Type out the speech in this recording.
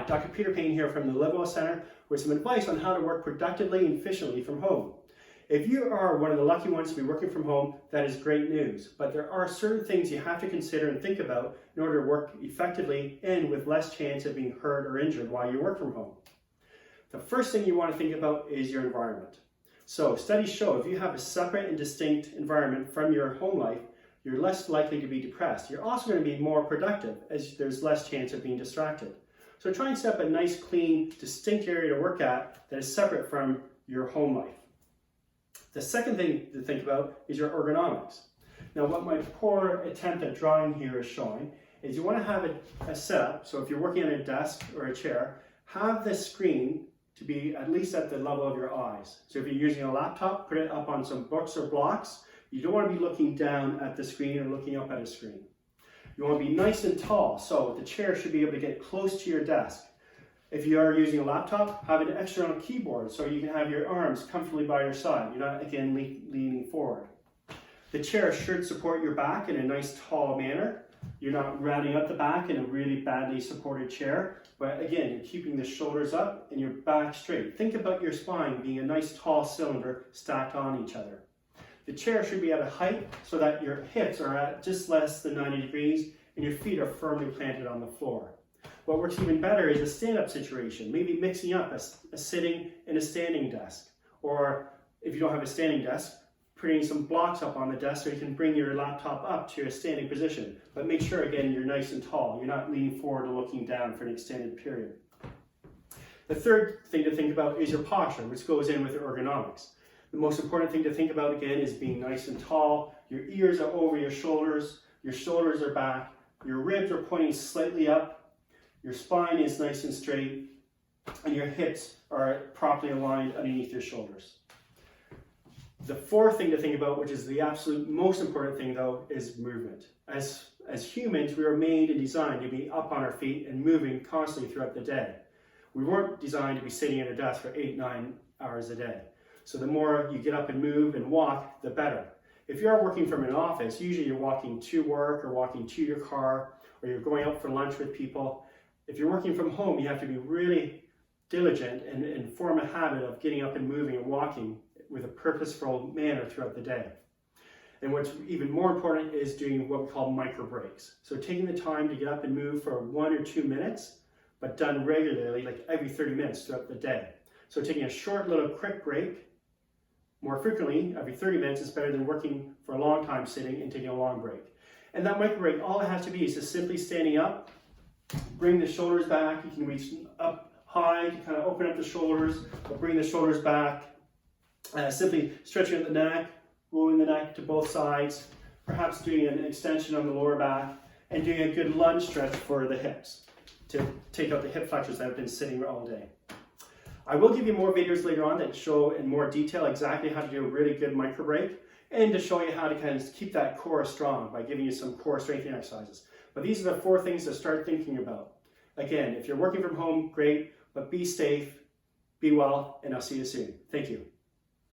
Dr. Peter Pain here from the Live Well Center with some advice on how to work productively and efficiently from home. If you are one of the lucky ones to be working from home, that is great news. But there are certain things you have to consider and think about in order to work effectively and with less chance of being hurt or injured while you work from home. The first thing you want to think about is your environment. So studies show if you have a separate and distinct environment from your home life, you're less likely to be depressed. You're also going to be more productive as there's less chance of being distracted. So try and set up a nice, clean, distinct area to work at that is separate from your home life. The second thing to think about is your ergonomics. Now, what my poor attempt at drawing here is showing is you want to have a setup. So if you're working on a desk or a chair, have the screen to be at least at the level of your eyes. So if you're using a laptop, put it up on some books or blocks. You don't want to be looking down at the screen or looking up at a screen. You want to be nice and tall, so the chair should be able to get close to your desk. If you are using a laptop, have an external keyboard so you can have your arms comfortably by your side. You're not, again, leaning forward. The chair should support your back in a nice tall manner. You're not rounding up the back in a really badly supported chair, but again, you're keeping the shoulders up and your back straight. Think about your spine being a nice tall cylinder stacked on each other. The chair should be at a height so that your hips are at just less than 90 degrees and your feet are firmly planted on the floor. What works even better is a stand-up situation, maybe mixing up a sitting and a standing desk. Or if you don't have a standing desk, putting some blocks up on the desk so you can bring your laptop up to a standing position. But make sure, again, you're nice and tall. You're not leaning forward or looking down for an extended period. The third thing to think about is your posture, which goes in with your ergonomics. The most important thing to think about, again, is being nice and tall. Your ears are over your shoulders are back, your ribs are pointing slightly up, your spine is nice and straight, and your hips are properly aligned underneath your shoulders. The fourth thing to think about, which is the absolute most important thing though, is movement. As humans, we are made and designed to be up on our feet and moving constantly throughout the day. We weren't designed to be sitting at a desk for 8-9 hours a day. So the more you get up and move and walk, the better. If you are working from an office, usually you're walking to work or walking to your car, or you're going out for lunch with people. If you're working from home, you have to be really diligent and form a habit of getting up and moving and walking with a purposeful manner throughout the day. And what's even more important is doing what we call micro breaks. So taking the time to get up and move for 1 or 2 minutes, but done regularly, like every 30 minutes throughout the day. So taking a short little quick break more frequently, every 30 minutes, is better than working for a long time sitting and taking a long break. And that micro break, all it has to be is just simply standing up, bring the shoulders back. You can reach up high to kind of open up the shoulders, but bring the shoulders back. Simply stretching out the neck, rolling the neck to both sides, perhaps doing an extension on the lower back, and doing a good lunge stretch for the hips to take out the hip flexors that have been sitting all day. I will give you more videos later on that show in more detail exactly how to do a really good micro break and to show you how to kind of keep that core strong by giving you some core strengthening exercises. But these are the 4 things to start thinking about. Again, if you're working from home, great, but be safe, be well, and I'll see you soon. Thank you.